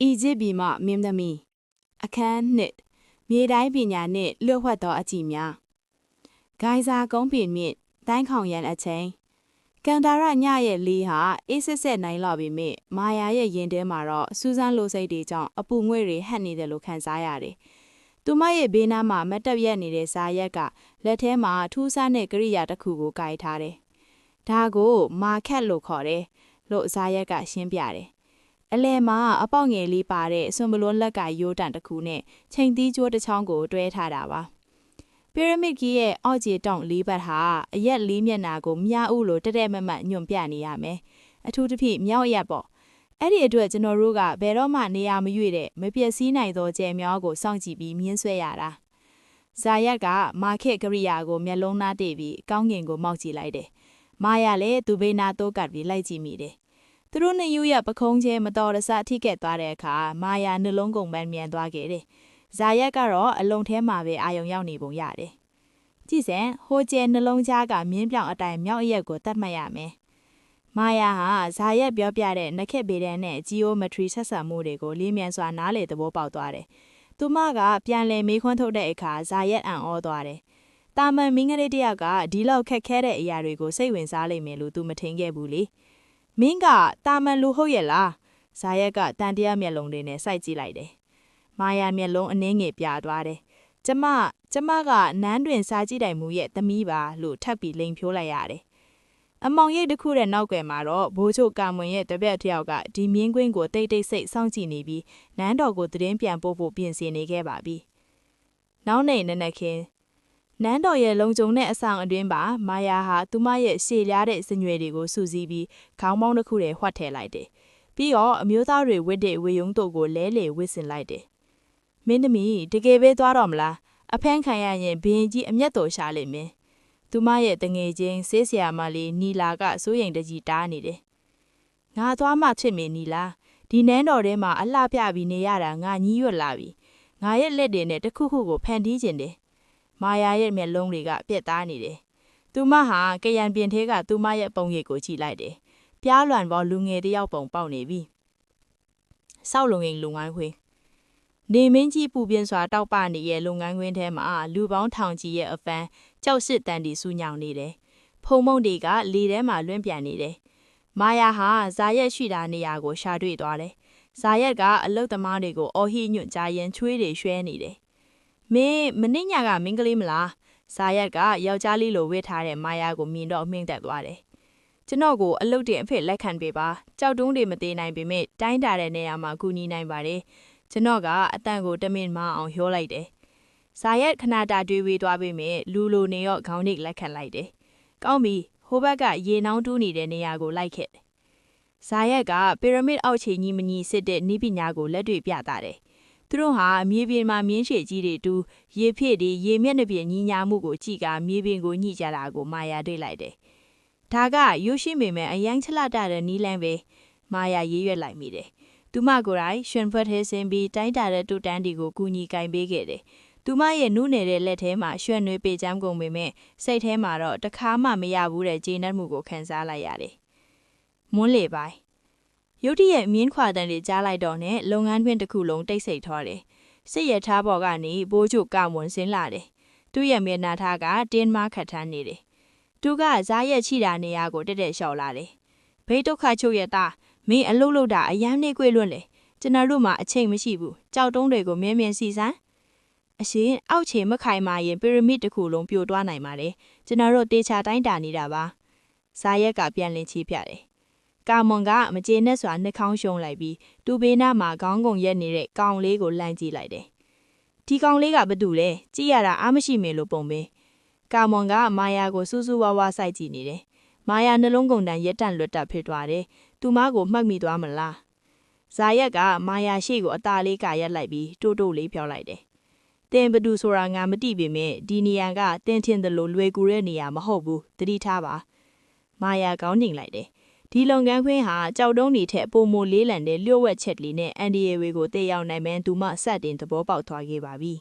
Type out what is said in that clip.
အီဂျစ်ပြည်မှမင်းသမီးအခန်းနှစ်မြေတိုင်းပညာနှင့်လျှို့ဝှက်သောအကြည့်များဂိုင်ဇာကုန်းပင်မြင့်တိုင်းခေါင်ရန်အချိန်ကန်တာရညရဲ့လေးဟာအေးစစ်စစ်နိုင်လောက်ပြီမြင့်မာယာရဲ့ရင်ထဲမှာတော့စူးစမ်းလိုစိတ်တွေကြောင့်အပူငွေ့တွေဟပ်နေတယ်လို့ခံစားရတယ်။သူမရဲ့ဘေးနားမှာမတ်တပ်ရက်နေတဲ့ဇာရက်ကလက်ထဲမှာထူးဆန်းတဲ့ကိရိယာတစ်ခုကိုကိုင်ထားတယ်။ဒါကိုမာခက်လို့ခေါ်တယ်လို့ဇာရက်ကရှင်းပြတယ်။အလဲမှာအပေါက်ငယ်လေးပါတဲ့ဆွန်ဘလွန်းလက်ကရိုးတန်တစ်ခုနဲ့ချိန်သီးကျိုးတစ်ချောင်းကိုတွဲထားတာပါ။ပီရမစ်ကြီးရဲ့အောက်ခြေတောင်လေးဘက်ဟာအရက်လေးမျက်နှာကိုမြားဥလိုတက်တက်မတ်မတ်ညွန့်ပြနေရမယ်။အထူးသဖြင့်မြောက်ရက်ပေါ့။အဲ့ဒီအတွက်ကျွန်တော်တို့ကဘယ်တော့မှနေရာမရွေ့တဲ့မပျက်စီးနိုင်သောကြဲမြောကိုစောင့်ကြည့်ပြီးမြင်းဆွဲရတာ။ဇာရက်ကမာခက်ကရိယာကိုမျက်လုံးသားတည်ပြီးကောင်းကင်ကိုမောက်ကြည့်လိုက်တယ်။မာယာလည်းသူ့ဘေးနာတိုးကပ်ပြီးလိုက်ကြည့်မိတယ်။သူတို့နှစ်ယူရပခုံးကျဲမတော်တဆထိခဲ့သွားတဲ့အခါမာယာနှလုံးကုန်ပန်းမြန်သွားခဲ့တယ်။ဇာရက်ကတော့အလုံးထဲမှာပဲအာယုံရောက်နေပုံရတယ်။ကြည့်စမ်းဟိုကျဲနှလုံးကြားကမြင်းပြောင်အတိုင်မြောက်အရက်ကိုတတ်မှတ်ရမယ်။မာယာဟာဇာရက်ပြောပြတဲ့နခက်ဗေဒန်နဲ့ဂျီယိုမက်ထရီဆက်ဆံမှုတွေကိုလေးမြန်စွာနားလေသဘောပေါက်သွားတယ်။သူမကပြန်လည်မေးခွန်းထုတ်တဲ့အခါဇာရက်အံ့ဩသွားတယ်။တာမန်မင်းကလေးတယောက်ကဒီလောက်ခက်ခဲတဲ့အရာတွေကိုစိတ်ဝင်စားလိမ့်မယ်လို့သူမထင်ခဲ့ဘူးလေ။မင်းကတာမန်လူဟုတ်ရဲ့လားဇာရက်ကတန်တရားမျက်လုံးတွေနဲ့စိုက်ကြည့်လိုက်တယ်မာယာမျက်လုံးအနှင်းငယ်ပြသွားတယ်ကျမကနန်းတွင်စားကြည့်တိုင်မူရဲ့သမီးပါလို့ထပ်ပြီးလိန်ဖြိုးလိုက်ရတယ်အမောင်ရိပ်တစ်ခုတဲ့နောက်ွယ်မှာတော့ဘိုးချုပ်ကာမွန်ရဲ့တပည့်တစ်ယောက်ကဒီမြင်းကွင်းကိုတိတ်တိတ်ဆိတ်စောင့်ကြည့်နေပြီးနန်းတော်ကိုသတင်းပြန်ပို့ဖို့ပြင်ဆင်နေခဲ့ပါပြီနောက်နေနက်ခင်းနန်းတော်ရဲ့လုံခြုံတဲ့အဆောင်အတွင်းပါမာယာဟာသူမရဲ့ရှည်လျားတဲ့စညွယ်တွေကိုစူးစီးပြီးခေါင်းပေါင်းတစ်ခုထဲဝှက်ထည့်လိုက်တယ်။ပြီးတော့အမျိုးသားတွေဝတ်တဲ့ဝေယုံတို့ကိုလဲလှယ်ဝစ်စင်လိုက်တယ်။မင်းသမီးတကယ်ပဲသွားတော့မလား။အဖမ်းခံရရင်ဘင်းကြီးအမျက်တော်ရှာလိမ့်မယ်။သူမရဲ့တငယ်ချင်းဆေးဆရာမလေးနီလာကစိုးရိမ်တကြီးတားနေတယ်။ငါသွားမှချစ်မေနီလာဒီနန်းတော်ထဲမှာအလှပြပြီးနေရတာငါညှီးရွက်လာပြီ။ငါရဲ့လက်တွေနဲ့တခုခုကိုဖန်တီးခြင်းတယ်။မာယာရဲ့မျက်လုံးတွေကပြက်သားနေတယ်။သူမဟာကရန်ပြင်ထဲကသူမရဲ့ပုံရိပ်ကိုကြည့်လိုက်တယ်။ပြားလွန်ပေါ်လူငယ်တယောက်ပုံပေါက်နေပြီ။ဆောက်လုံငင်လူငန်းခွင်းနေမင်းကြီးပူပြင်းစွာတောက်ပနေရဲ့လုပ်ငန်းခွင်ထဲမှာလူပေါင်းထောင်ကြီးရဲ့အဖမ်းကြောက်စစ်တန်တီဆူညောင်နေတယ်။ဖုံမုံတွေကလေထဲမှာလွင့်ပြန်နေတယ်။မာယာဟာဇာရက်ရှိတာနေရာကိုရှာတွေ့သွားတယ်။ဇာရက်ကအလုတ်သမားတွေကိုအော်ဟိညွန့်ကြားရင်ချွေးတွေရွှဲနေတယ်။မင်းညကမင်းကလေးမလား။ဇာရက်ကယောက်ျားလေးလိုဝတ်ထားတဲ့မာယာကိုမြင်တော့မှင်းသက်သွားတယ်။ကျွန်တော်ကိုအလုတ်တင်အဖေလက်ခံပေးပါ။ကြောက်တုံးတွေမသေးနိုင်ပေမဲ့တိုင်းတာတဲ့နေရာမှာကူညီနိုင်ပါတယ်။ကျွန်တော်ကအတန်ကိုတမင်မအောင်ဟျောလိုက်တယ်။ဇာရက်ခဏတာတွေးဝေးသွားပေမဲ့လူလိုနေရော့ခေါင်းနှိပ်လက်ခံလိုက်တယ်။ကောင်းပြီဟိုဘက်ကရေနှောင်းတူးနေတဲ့နေရာကိုလိုက်ခဲ့တယ်။ဇာရက်ကပီရမစ်အောက်ခြေကြီးမညီစစ်တဲ့နိပညာကိုလက်တွေ့ပြတာတယ်။သူတို့ဟာမြေပြင်မှာမြင်းရှည်ကြီးတွေတူရေဖြည့်တွေရေမျက်နှာပြင်ညီညာမှုကိုကြည့်ကမြေပြင်ကိုညှိကြတာကိုမာယာတွေ့လိုက်တယ်။ဒါကရုပ်ရှိမိမယ်အရင်ချလတာတဲ့နီးလန်းပဲမာယာရေးရွက်လိုက်မိတယ်။သူမကိုယ်တိုင်ရွှင်ဖွက်ထဲဆင်းပြီးတိုင်းတာတဲ့တူတန်းတီကိုကူညီကင်ပေးခဲ့တယ်။သူမရဲ့နုနယ်တဲ့လက်ထဲမှာရွှင်နွေးပေချမ်းကုန်ပေမဲ့စိတ်ထဲမှာတော့တခါမှမရဘူးတဲ့ကျေနပ်မှုကိုခံစားလိုက်ရတယ်။မွန်းလေပိုင်းရုတ်တရက်မြင်းခွာတန်တွေကြားလိုက်တော့နဲ့လုပ်ငန်းတွင်တစ်ခုလုံးတိတ်ဆိတ်သွားတယ်။စစ်ရထားပေါ်ကနေဘိုးချုပ်ကမွန်ဆင်းလာတယ်။သူ့ရဲ့မျက်နှာထားကတင်းမခတ်ထမ်းနေတယ်။သူကဇာရက်ချိတာနေရာကိုတက်တက်လျှောက်လာတယ်။ဘေးဒုက္ခချုပ်ရဲ့သားမင်းအလုတ်လုတ်တာအယမ်းနေကွေ့လွန်းလေကျွန်တော်တို့မှာအချိန်မရှိဘူးကြောက်တုံးတွေကိုမြင်းမြင်းစီစမ်းအရှင်အောက်ခြေမခိုင်မာရင်ပီရမစ်တစ်ခုလုံးပြိုသွားနိုင်ပါတယ်ကျွန်တော်တို့တေချာတိုင်းတာနေတာပါဇာရက်ကပြန်လင်းချီးပြတယ်ကာမွန်ကမကျေနပ်စွာနှာခေါင်းရှုံးလိုက်ပြီးတူဘေးနားမှာခေါင်းကုန်ရက်နေတဲ့ကောင်လေးကိုလှမ်းကြည့်လိုက်တယ်ဒီကောင်လေးကဘာတူလဲကြည့်ရတာအားမရှိမေလို့ပုံပဲကာမွန်ကမာယာကိုစူးစူးဝါးဝါစိုက်ကြည့်နေတယ်မာယာနှလုံးကုန်တန်ရက်တန့်လွတ်တက်ဖြစ်သွားတယ်သူမကိုမှတ်မိသွားမလားဇာရက်ကမာယာရှိကိုအตาလေးကရက်လိုက်ပြီးတိုးတိုးလေးပြောလိုက်တယ်တင်ဘဒူဆိုတာငါမတိပေမဲ့ဒီနေရာကတင်ထင်တယ်လို့လွယ်ကူတဲ့နေရာမဟုတ်ဘူးသတိထားပါမာယာကောင်းညင်လိုက်တယ်ဒီလုပ်ငန်းခွင်ဟာကြောက်တုံးတွေထက်ပိုမိုလေးလံတဲ့လျှို့ဝှက်ချက်ကလေးနဲ့အန်ဒီယေဝေကိုတည်ရောက်နိုင်မှန်းသူမစတင်သဘောပေါက်သွားခဲ့ပါပြီ